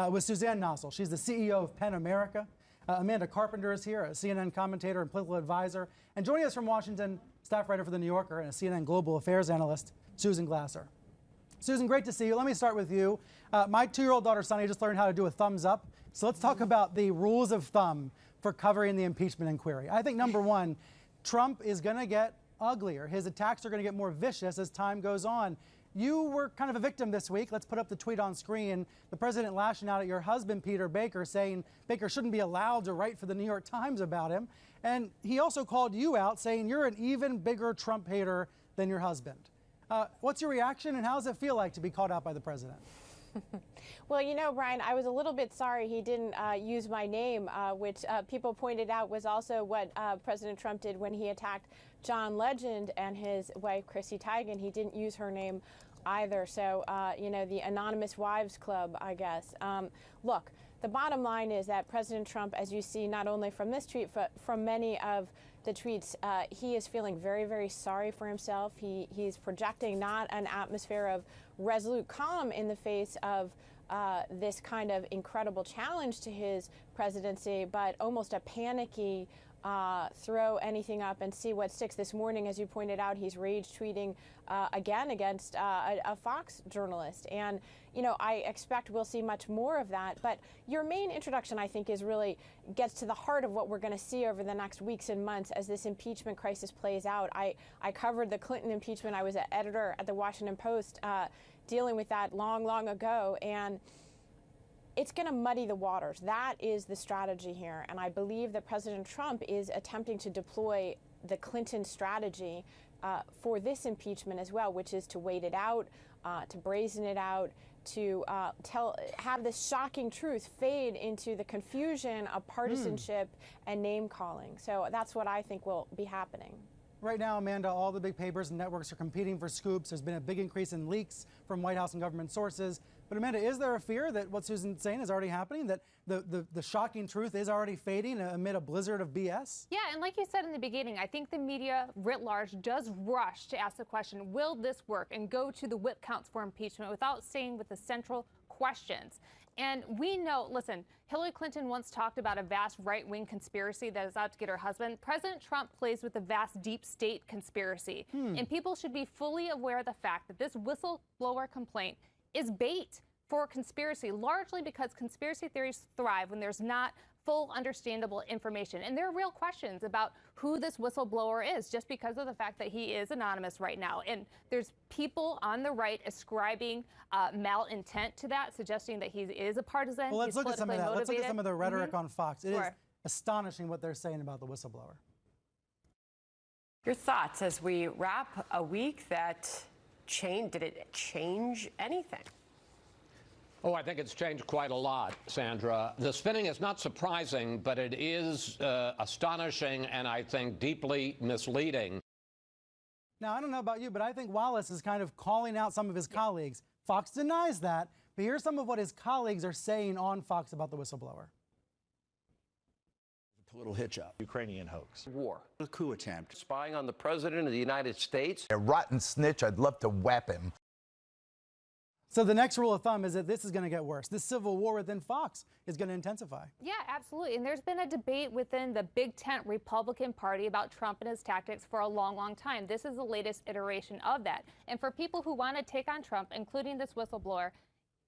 with Suzanne Nossel. She's the CEO of PEN America. Amanda Carpenter is here, a CNN commentator and political advisor. And joining us from Washington, staff writer for The New Yorker and a CNN global affairs analyst, Susan Glasser. Susan, great to see you. Let me start with you. My 2-year-old daughter, Sunny, just learned how to do a thumbs up. So let's talk about the rules of thumb for covering the impeachment inquiry. I think, number one, Trump is going to get uglier. His attacks are going to get more vicious as time goes on. You were kind of a victim this week. Let's put up the tweet on screen. The president lashing out at your husband, Peter Baker, saying Baker shouldn't be allowed to write for the New York Times about him. And he also called you out, saying you're an even bigger Trump hater than your husband. What's your reaction, and how does it feel like to be called out by the president? Well, you know, Brian, I was a little bit sorry he didn't use my name, which people pointed out was also what President Trump did when he attacked John Legend and his wife, Chrissy Teigen. He didn't use her name either. So, you know, the Anonymous Wives Club, I guess. Look, the bottom line is that President Trump, as you see, not only from this tweet, but from many of the tweets, he is feeling very, very sorry for himself. He's projecting not an atmosphere of resolute calm in the face of this kind of incredible challenge to his presidency, but almost a panicky throw anything up and see what sticks. This morning, as you pointed out, he's rage tweeting again against a Fox journalist. And, you know, I expect we'll see much more of that. But your main introduction, I think, is really gets to the heart of what we're going to see over the next weeks and months as this impeachment crisis plays out. I covered the Clinton impeachment. I was an editor at the Washington Post dealing with that long ago. And it's going to muddy the waters. That is the strategy here. And I believe that President Trump is attempting to deploy the Clinton strategy for this impeachment as well, which is to wait it out, to brazen it out, to have this shocking truth fade into the confusion of partisanship and name calling. So that's what I think will be happening. Right now, Amanda, all the big papers and networks are competing for scoops. There's been a big increase in leaks from White House and government sources. But Amanda, is there a fear that what Susan's saying is already happening, that the shocking truth is already fading amid a blizzard of BS? Yeah, and like you said in the beginning, I think the media writ large does rush to ask the question, will this work, and go to the whip counts for impeachment without staying with the central questions. And we know, listen, Hillary Clinton once talked about a vast right-wing conspiracy that is out to get her husband. President Trump plays with a vast deep state conspiracy. And people should be fully aware of the fact that this whistleblower complaint is bait for conspiracy, largely because conspiracy theories thrive when there's not full understandable information. And there are real questions about who this whistleblower is just because of the fact that he is anonymous right now. And there's people on the right ascribing malintent to that, suggesting that he is a partisan. Well, let's look at some of that. Let's look at some of the rhetoric on Fox. It is Sure. astonishing what they're saying about the whistleblower. Your thoughts as we wrap a week that did it change anything? Oh, I think it's changed quite a lot, Sandra. The spinning is not surprising, but it is astonishing and I think deeply misleading. Now, I don't know about you, but I think Wallace is kind of calling out some of his colleagues. Fox denies that, but here's some of what his colleagues are saying on Fox about the whistleblower. Political hitch-up, Ukrainian hoax, war, a coup attempt, spying on the president of the United States. A rotten snitch, I'd love to whap him. So the next rule of thumb is that this is going to get worse. This civil war within Fox is going to intensify. Yeah, absolutely. And there's been a debate within the big tent Republican Party about Trump and his tactics for a long time. This is the latest iteration of that. And for people who want to take on Trump, including this whistleblower,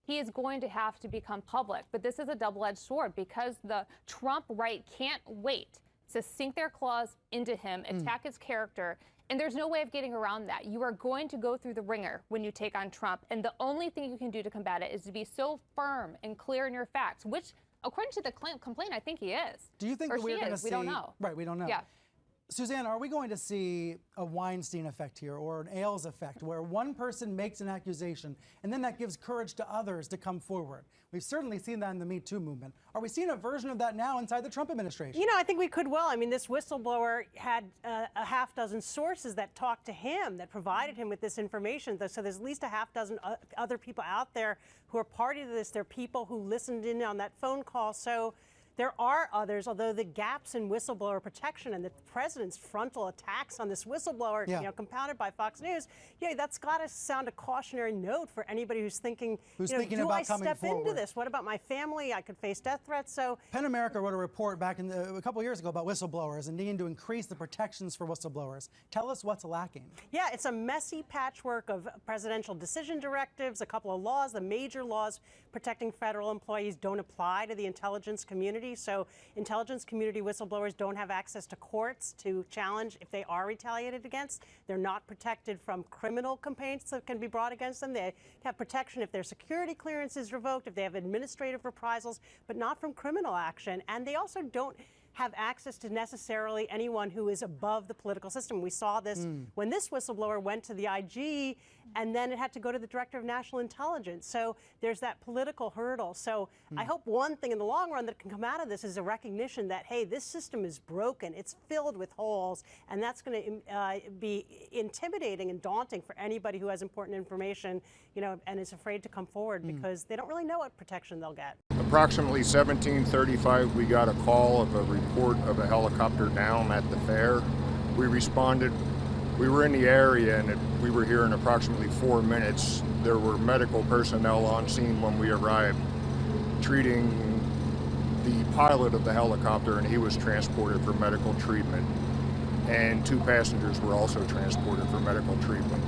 he is going to have to become public. But this is a double-edged sword because the Trump right can't wait to sink their claws into him, attack his character. And there's no way of getting around that. You are going to go through the ringer when you take on Trump. And the only thing you can do to combat it is to be so firm and clear in your facts, which, according to the complaint, I think he is. Do you think or that we're going to see? We don't know. Right, we don't know. Yeah. Suzanne, are we going to see a Weinstein effect here or an Ailes effect where one person makes an accusation and then that gives courage to others to come forward? We've certainly seen that in the Me Too movement. Are we seeing a version of that now inside the Trump administration? You know, I think we could well. I mean, this whistleblower had a half dozen sources that talked to him, that provided him with this information. So there's at least a half dozen other people out there who are party to this. There are people who listened in on that phone call. So there are others, although the gaps in whistleblower protection and the president's frontal attacks on this whistleblower, compounded by Fox News, that's got to sound a cautionary note for anybody who's thinking, do I step into this? What about my family? I could face death threats. So PEN America wrote a report back a couple of years ago about whistleblowers and needing to increase the protections for whistleblowers. Tell us what's lacking. Yeah, it's a messy patchwork of presidential decision directives, a couple of laws. The major laws protecting federal employees don't apply to the intelligence community. So intelligence community whistleblowers don't have access to courts to challenge if they are retaliated against. They're not protected from criminal complaints that can be brought against them. They have protection if their security clearance is revoked, if they have administrative reprisals, but not from criminal action. And they also don't have access to necessarily anyone who is above the political system. We saw this when this whistleblower went to the IG, and then it had to go to the Director of National Intelligence. So there's that political hurdle. So I hope one thing in the long run that can come out of this is a recognition that, hey, this system is broken. It's filled with holes, and that's going to be intimidating and daunting for anybody who has important information, and is afraid to come forward because they don't really know what protection they'll get. Approximately 17:35, we got a call of a report of a helicopter down at the fair. We responded. We were in the area, and we were here in approximately 4 minutes. There were medical personnel on scene when we arrived, treating the pilot of the helicopter, and he was transported for medical treatment. And 2 passengers were also transported for medical treatment.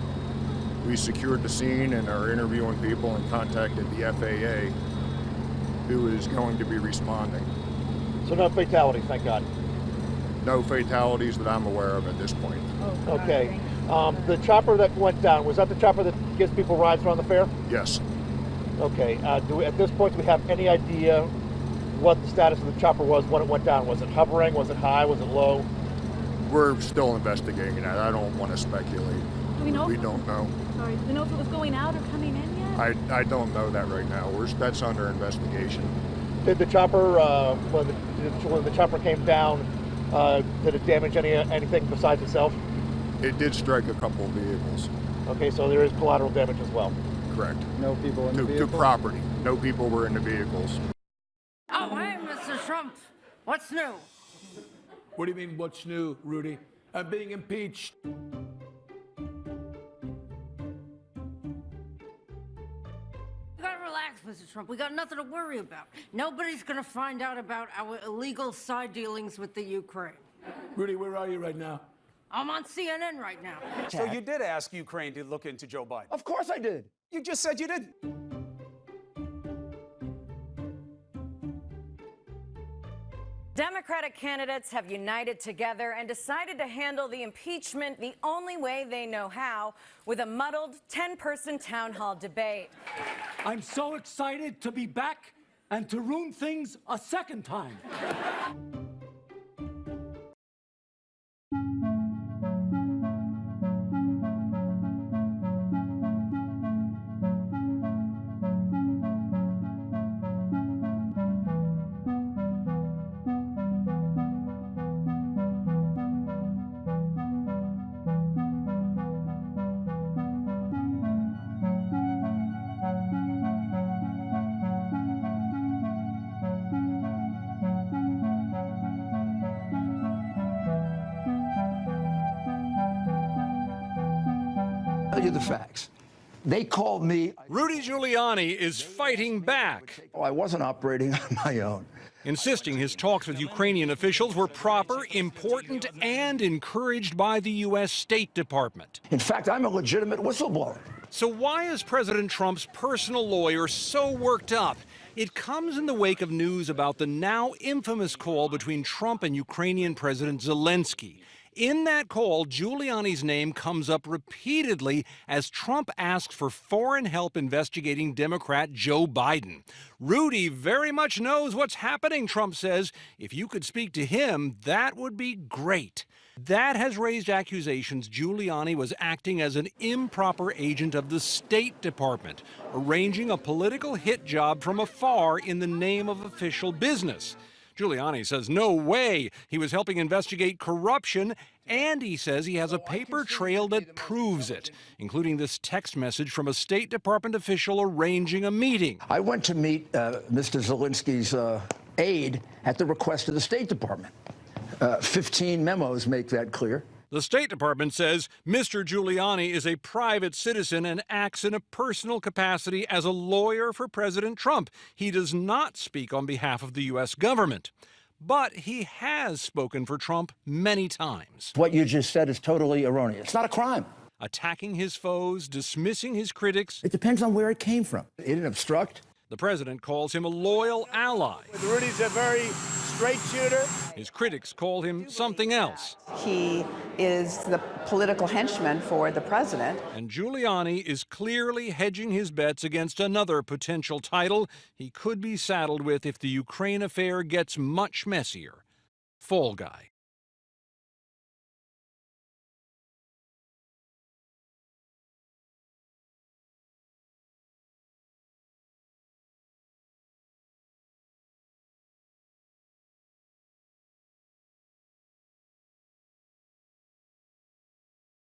We secured the scene and are interviewing people and contacted the FAA, who is going to be responding. So no fatalities, thank God. No fatalities that I'm aware of at this point. Okay. The chopper that went down, was that the chopper that gives people rides around the fair? Yes. Okay. At this point, do we have any idea what the status of the chopper was when it went down? Was it hovering? Was it high? Was it low? We're still investigating that. I don't want to speculate. Do we know? We don't know. Sorry, do we know if it was going out or coming in yet? I don't know that right now. That's under investigation. Did the chopper, when the chopper came down, did it damage anything besides itself? It did strike a couple of vehicles. Okay, so there is collateral damage as well. Correct. No people in the vehicle? To property. No people were in the vehicles. Oh, hey, Mr. Trump. What's new? What do you mean, what's new, Rudy? I'm being impeached. Relax, Mr. Trump. We got nothing to worry about. Nobody's going to find out about our illegal side dealings with the Ukraine. Rudy, where are you right now? I'm on CNN right now. So you did ask Ukraine to look into Joe Biden? Of course I did. You just said you didn't. Democratic candidates have united together and decided to handle the impeachment the only way they know how, with a muddled 10-person town hall debate. I'm so excited to be back and to ruin things a second time. Tell you the facts. They called me. Rudy Giuliani is fighting back. I wasn't operating on my own. Insisting his talks with Ukrainian officials were proper, important, and encouraged by the U.S. State Department. In fact, I'm a legitimate whistleblower. So why is President Trump's personal lawyer so worked up? It comes in the wake of news about the now infamous call between Trump and Ukrainian President Zelensky. In that call, Giuliani's name comes up repeatedly as Trump asks for foreign help investigating Democrat Joe Biden. Rudy very much knows what's happening, Trump says. If you could speak to him, that would be great. That has raised accusations Giuliani was acting as an improper agent of the State Department, arranging a political hit job from afar in the name of official business. Giuliani says no way he was helping investigate corruption, and he says he has a paper trail that proves it, including this text message from a State Department official arranging a meeting. I went to meet Mr. Zelensky's aid at the request of the State Department. 15 memos make that clear. The State Department says Mr. Giuliani is a private citizen and acts in a personal capacity as a lawyer for President Trump. He does not speak on behalf of the U.S. government. But he has spoken for Trump many times. What you just said is totally erroneous. It's not a crime. Attacking his foes, dismissing his critics. It depends on where it came from. It didn't obstruct. The president calls him a loyal ally. Rudy's a very straight shooter. His critics call him something else. He is the political henchman for the president. And Giuliani is clearly hedging his bets against another potential title he could be saddled with if the Ukraine affair gets much messier: Fall Guy.